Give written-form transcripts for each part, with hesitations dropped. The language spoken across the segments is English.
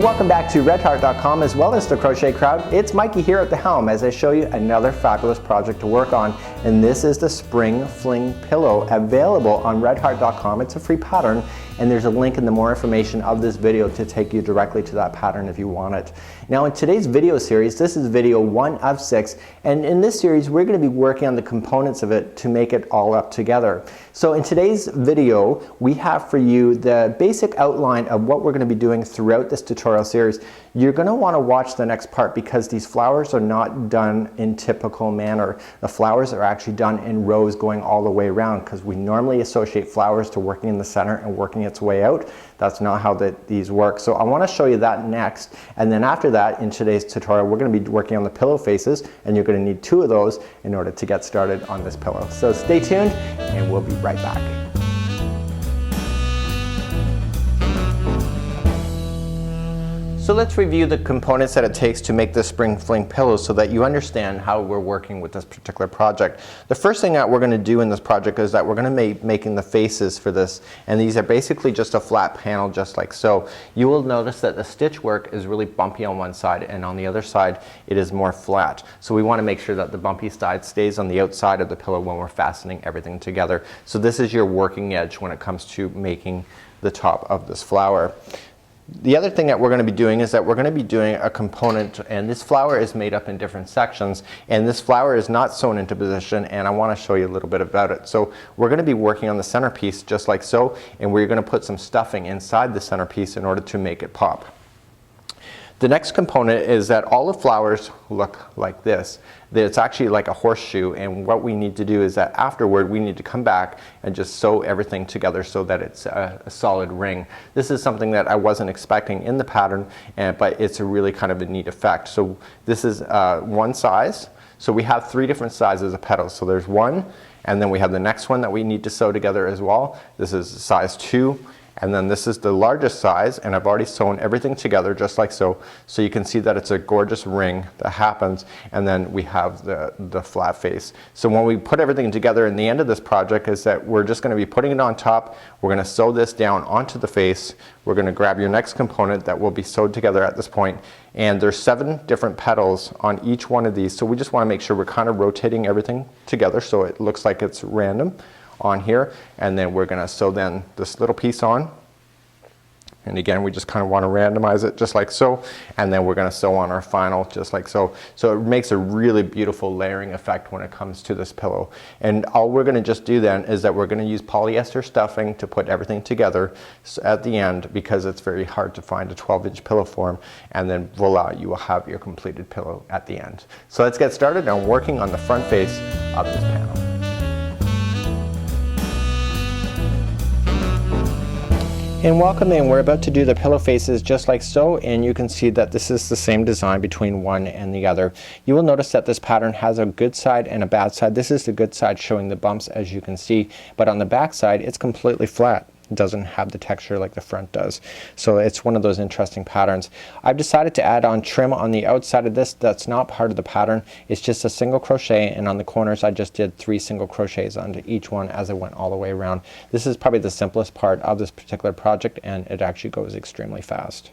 And welcome back to redheart.com as well as the Crochet Crowd. It's Mikey here at the helm as I show you another fabulous project to work on, and this is the Spring Fling pillow available on redheart.com. It's a free pattern, and there's a link in the more information of this video to take you directly to that pattern if you want it. Now in today's video series, this is video 1 of 6, and in this series we're going to be working on the components of it to make it all up together. So in today's video we have for you the basic outline of what we're going to be doing throughout this tutorial series. You're going to want to watch the next part because these flowers are not done in typical manner. The flowers are actually done in rows going all the way around, because we normally associate flowers to working in the center and working its way out. That's not how these work. So I want to show you that next, and then after that in today's tutorial we're going to be working on the pillow faces, and you're going to need 2 of those in order to get started on this pillow. So stay tuned and we'll be right back. So let's review the components that it takes to make this Spring Fling pillow so that you understand how we're working with this particular project. The first thing that we're going to do in this project is that we're going to be making the faces for this, and these are basically just a flat panel just like so. You will notice that the stitch work is really bumpy on one side, and on the other side it is more flat. So we want to make sure that the bumpy side stays on the outside of the pillow when we're fastening everything together. So this is your working edge when it comes to making the top of this flower. The other thing that we're going to be doing is that we're going to be doing a component, and this flower is made up in different sections, and this flower is not sewn into position, and I want to show you a little bit about it. So we're going to be working on the centerpiece just like so, and we're going to put some stuffing inside the centerpiece in order to make it pop. The next component is that all the flowers look like this. It's actually like a horseshoe, and what we need to do is that afterward we need to come back and just sew everything together so that it's a solid ring. This is something that I wasn't expecting in the pattern, but it's a really kind of a neat effect. So this is one size. So we have 3 different sizes of petals. So there's 1, and then we have the next one that we need to sew together as well. This is size 2. And then this is the largest size, and I've already sewn everything together just like so. So you can see that it's a gorgeous ring that happens, and then we have the flat face. So when we put everything together in the end of this project is that we're just going to be putting it on top. We're going to sew this down onto the face. We're going to grab your next component that will be sewed together at this point, and there's 7 different petals on each one of these. So we just want to make sure we're kind of rotating everything together so it looks like it's random on here, and then we're going to sew then this little piece on, and again we just kind of want to randomize it just like so, and then we're going to sew on our final just like so. So it makes a really beautiful layering effect when it comes to this pillow. And all we're going to just do then is that we're going to use polyester stuffing to put everything together at the end, because it's very hard to find a 12-inch pillow form, and then voila, you will have your completed pillow at the end. So let's get started on working on the front face of this panel. And welcome in. We're about to do the pillow faces just like so, and you can see that this is the same design between one and the other. You will notice that this pattern has a good side and a bad side. This is the good side showing the bumps, as you can see, but on the back side it's completely flat. It doesn't have the texture like the front does. So it's one of those interesting patterns. I've decided to add on trim on the outside of this. That's not part of the pattern. It's just a single crochet, and on the corners I just did 3 single crochets onto each one as I went all the way around. This is probably the simplest part of this particular project, and it actually goes extremely fast.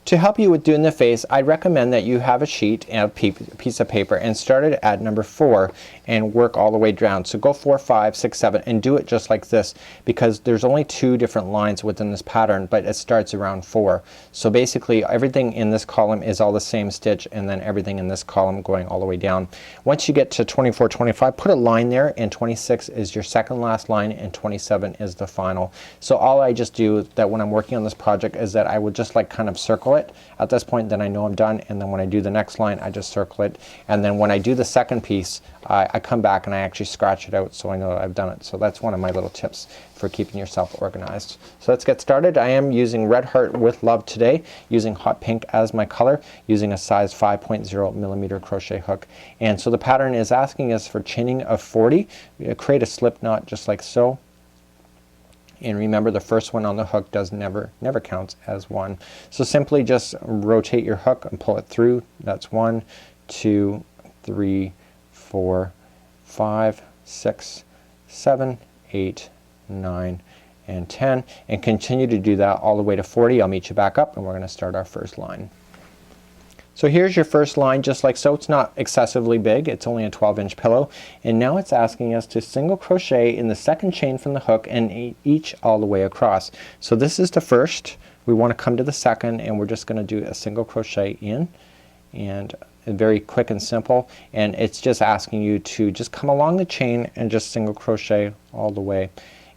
To help you with doing the face, I recommend that you have a sheet and a piece of paper and start it at number 4 and work all the way down. So go 4, 5, 6, 7 and do it just like this, because there's only 2 different lines within this pattern, but it starts around 4. So basically everything in this column is all the same stitch, and then everything in this column going all the way down. Once you get to 24, 25, put a line there, and 26 is your second last line, and 27 is the final. So all I just do that when I'm working on this project is that I would just like kind of circle it at this point, then I know I'm done, and then when I do the next line I just circle it, and then when I do the second piece I come back and I actually scratch it out so I know that I've done it. So that's one of my little tips for keeping yourself organized. So let's get started. I am using Red Heart with Love today, using hot pink as my color, using a size 5.0 millimeter crochet hook. And so the pattern is asking us for chaining of 40. Create a slip knot just like so. And remember, the first one on the hook never counts as one. So simply just rotate your hook and pull it through. That's 1, 2, 3, 4, 5, 6, 7, 8, 9, and 10, and continue to do that all the way to 40. I'll meet you back up and we're going to start our first line. So here's your first line, just like so. It's not excessively big, it's only a 12-inch pillow, and now it's asking us to single crochet in the second chain from the hook and each all the way across. So this is the first. We want to come to the second, and we're just going to do a single crochet in, and very quick and simple, and it's just asking you to just come along the chain and just single crochet all the way.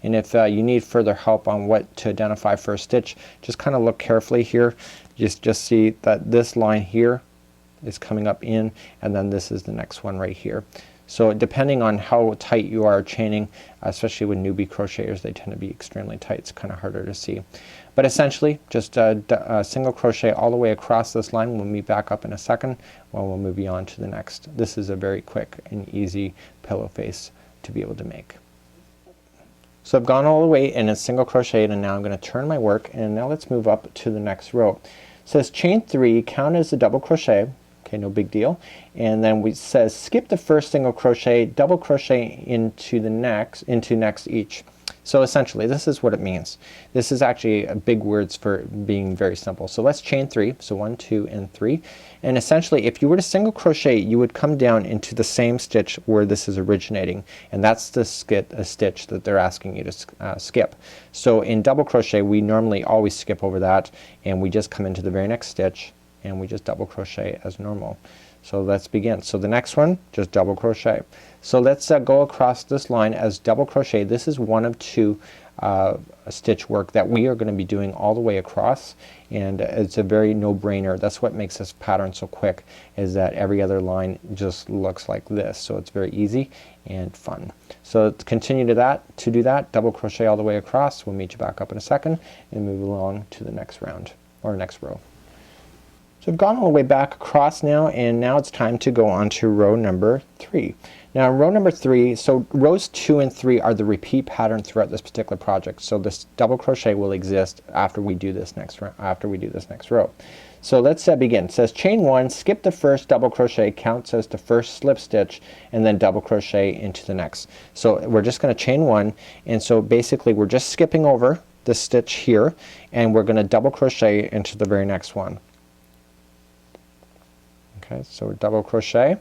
And if you need further help on what to identify first stitch, just kind of look carefully here. Just see that this line here is coming up in, and then this is the next one right here. So depending on how tight you are chaining, especially with newbie crocheters, they tend to be extremely tight. It's kind of harder to see. But essentially just single crochet all the way across this line. We'll meet back up in a second while we'll move you on to the next. This is a very quick and easy pillow face to be able to make. So I've gone all the way and it's single crocheted, and now I'm going to turn my work, and now let's move up to the next row. It says chain 3, count as a double crochet. Okay, no big deal. And then we says skip the first single crochet, double crochet into next each. So essentially this is what it means. This is actually big words for being very simple. So let's chain 3. So 1, 2, and 3. And essentially if you were to single crochet, you would come down into the same stitch where this is originating, and that's the stitch that they're asking you to skip. So in double crochet we normally always skip over that, and we just come into the very next stitch and we just double crochet as normal. So let's begin. So the next one, just double crochet. So let's go across this line as double crochet. This is one of 2 stitch work that we are going to be doing all the way across, and it's a very no-brainer. That's what makes this pattern so quick, is that every other line just looks like this. So it's very easy and fun. So let's continue to do that, double crochet all the way across. We'll meet you back up in a second and move along to the next round or next row. So I've gone all the way back across now, and now it's time to go on to row number 3. Now row number 3, so rows 2 and 3 are the repeat pattern throughout this particular project. So this double crochet will exist after we do this next row. So let's begin. It says chain 1, skip the first double crochet, counts as the first slip stitch, and then double crochet into the next. So we're just going to chain 1, and so basically we're just skipping over the stitch here, and we're going to double crochet into the very next one. Okay, so double crochet,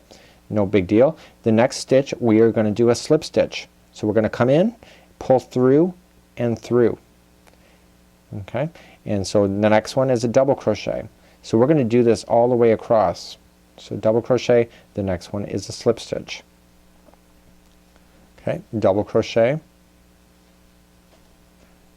no big deal. The next stitch we are going to do a slip stitch. So we're going to come in, pull through and through. Okay, and so the next one is a double crochet. So we're going to do this all the way across. So double crochet, the next one is a slip stitch. Okay, double crochet,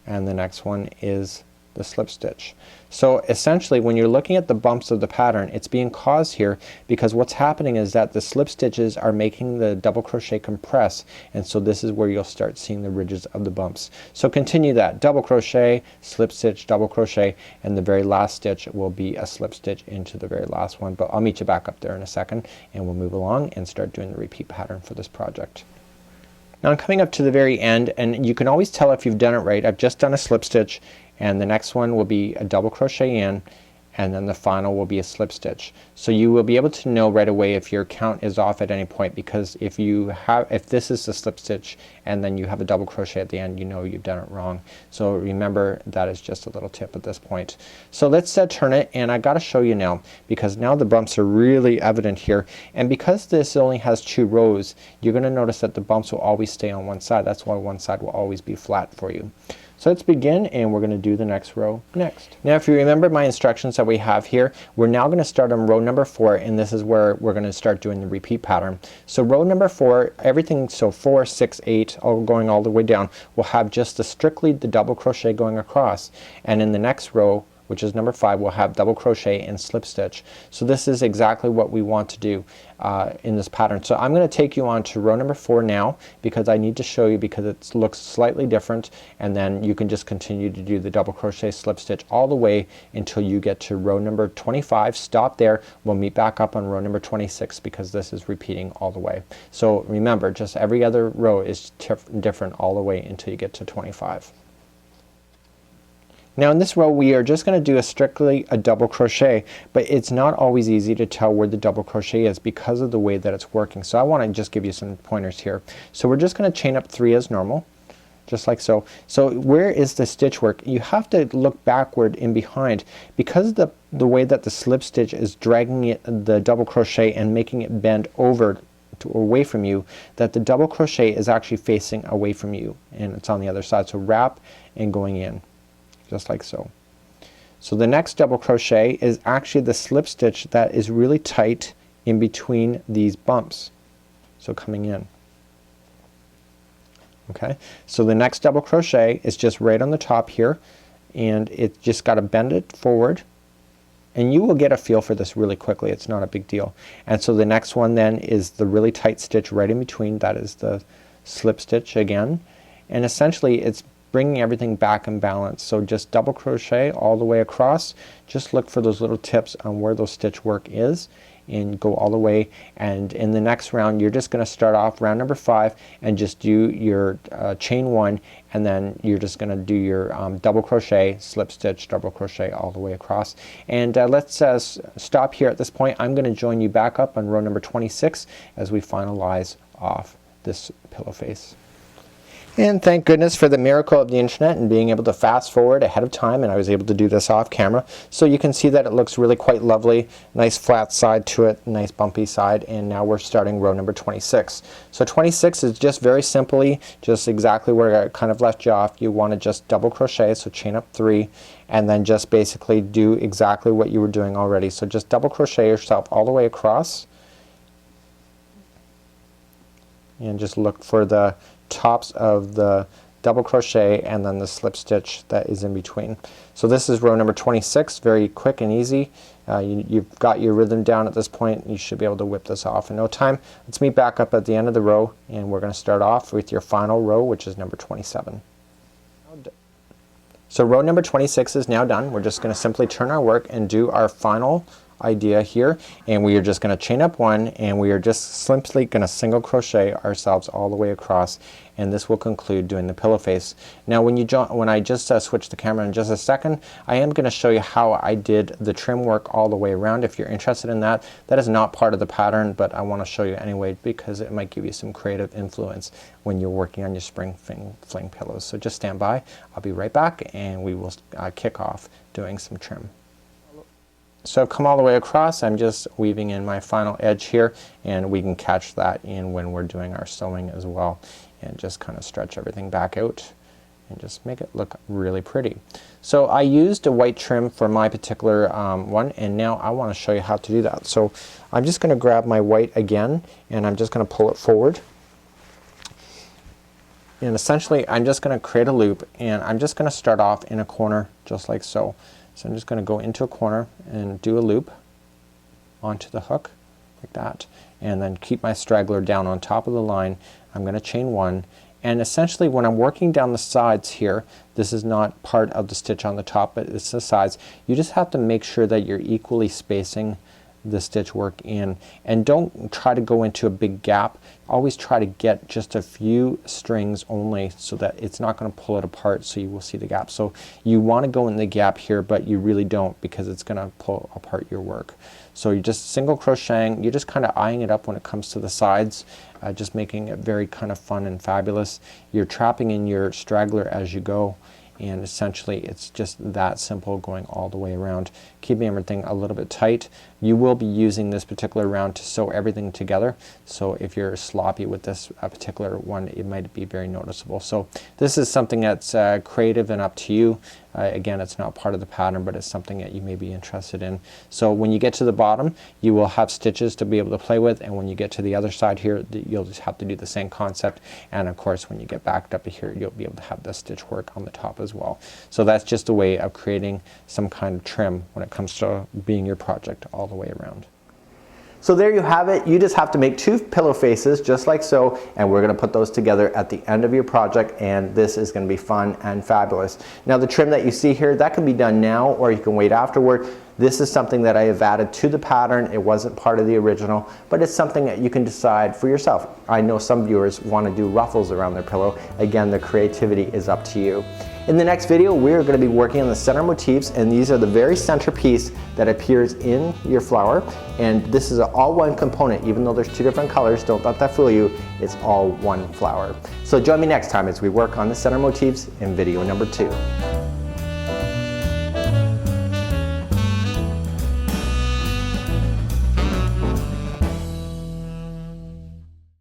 and the next one is the slip stitch. So essentially when you're looking at the bumps of the pattern, it's being caused here because what's happening is that the slip stitches are making the double crochet compress, and so this is where you'll start seeing the ridges of the bumps. So continue that, double crochet, slip stitch, double crochet, and the very last stitch will be a slip stitch into the very last one. But I'll meet you back up there in a second and we'll move along and start doing the repeat pattern for this project. Now I'm coming up to the very end, and you can always tell if you've done it right. I've just done a slip stitch, and the next one will be a double crochet in, and then the final will be a slip stitch. So you will be able to know right away if your count is off at any point, because if this is the slip stitch and then you have a double crochet at the end, you know you've done it wrong. So remember, that is just a little tip at this point. So let's turn it, and I gotta show you now, because now the bumps are really evident here, and because this only has 2 rows, you're gonna notice that the bumps will always stay on one side. That's why one side will always be flat for you. So let's begin, and we're going to do the next row next. Now if you remember my instructions that we have here, we're now going to start on row number 4, and this is where we're going to start doing the repeat pattern. So row number 4, everything, so 4, 6, 8, all going all the way down, will have just strictly the double crochet going across, and in the next row, which is number 5, we'll have double crochet and slip stitch. So this is exactly what we want to do in this pattern. So I'm going to take you on to row number 4 now, because I need to show you, because it looks slightly different, and then you can just continue to do the double crochet, slip stitch all the way until you get to row number 25. Stop there. We'll meet back up on row number 26, because this is repeating all the way. So remember, just every other row is different all the way until you get to 25. Now in this row we are just going to do strictly a double crochet, but it's not always easy to tell where the double crochet is because of the way that it's working. So I want to just give you some pointers here. So we're just going to chain up 3 as normal. just like so. So where is the stitch work? You have to look backward in behind, because the way that the slip stitch is dragging it, the double crochet, and making it bend over to, away from you, that the double crochet is actually facing away from you and it's on the other side. So wrap and going in, just like so. So the next double crochet is actually the slip stitch that is really tight in between these bumps, so coming in. Okay, so the next double crochet is just right on the top here, and it just got to bend it forward, and you will get a feel for this really quickly. It's not a big deal. And so the next one then is the really tight stitch right in between. That is the slip stitch again, and essentially it's bringing everything back in balance. So just double crochet all the way across. Just look for those little tips on where those stitch work is, and go all the way. And in the next round you're just going to start off round number 5 and just do your chain 1, and then you're just going to do your double crochet, slip stitch, double crochet all the way across. And let's stop here at this point. I'm going to join you back up on row number 26 as we finalize off this pillow face. And thank goodness for the miracle of the internet and being able to fast forward ahead of time, and I was able to do this off camera. So you can see that it looks really quite lovely. Nice flat side to it, nice bumpy side, and now we're starting row number 26. So 26 is just very simply just exactly where I kind of left you off. You want to just double crochet, so chain up 3, and then just basically do exactly what you were doing already. So just double crochet yourself all the way across, and just look for the tops of the double crochet and then the slip stitch that is in between. So this is row number 26, very quick and easy. You've got your rhythm down at this point. You should be able to whip this off in no time. Let's meet back up at the end of the row, and we're going to start off with your final row, which is number 27. So row number 26 is now done. We're just going to simply turn our work and do our final idea here, and we are just going to chain up 1, and we are just simply going to single crochet ourselves all the way across, and this will conclude doing the pillow face. Now when I just switch the camera in just a second, I am going to show you how I did the trim work all the way around. If you're interested in that, that is not part of the pattern, but I want to show you anyway because it might give you some creative influence when you're working on your spring fling pillows. So just stand by. I'll be right back, and we will kick off doing some trim. So I've come all the way across. I'm just weaving in my final edge here, and we can catch that in when we're doing our sewing as well, and just kind of stretch everything back out and just make it look really pretty. So I used a white trim for my particular one, and now I want to show you how to do that. So I'm just going to grab my white again, and I'm just going to pull it forward, and essentially I'm just going to create a loop, and I'm just going to start off in a corner just like so. So I'm just going to go into a corner and do a loop onto the hook like that, and then keep my straggler down on top of the line. I'm going to chain 1, and essentially when I'm working down the sides here, this is not part of the stitch on the top, but it's the sides. You just have to make sure that you're equally spacing the stitch work in, and don't try to go into a big gap. Always try to get just a few strings only, so that it's not going to pull it apart, so you will see the gap. So you want to go in the gap here, but you really don't, because it's going to pull apart your work. So you're just single crocheting, you're just kind of eyeing it up when it comes to the sides, just making it very kind of fun and fabulous. You're trapping in your straggler as you go, and essentially it's just that simple, going all the way around, keeping everything a little bit tight. You will be using this particular round to sew everything together, so if you're sloppy with this particular one, it might be very noticeable. So this is something that's creative and up to you. Again, it's not part of the pattern, but it's something that you may be interested in. So when you get to the bottom, you will have stitches to be able to play with, and when you get to the other side here, you'll just have to do the same concept, and of course when you get back up here, you'll be able to have the stitch work on the top as well. So that's just a way of creating some kind of trim when it comes to being your project all the way around. So there you have it. You just have to make 2 pillow faces just like so, and we're going to put those together at the end of your project, and this is going to be fun and fabulous. Now the trim that you see here, that can be done now or you can wait afterward. This is something that I have added to the pattern. It wasn't part of the original, but it's something that you can decide for yourself. I know some viewers want to do ruffles around their pillow. Again, the creativity is up to you. In the next video, we're going to be working on the center motifs, and these are the very center piece that appears in your flower. And this is all one component, even though there's two different colors. Don't let that fool you. It's all one flower. So join me next time as we work on the center motifs in video number 2.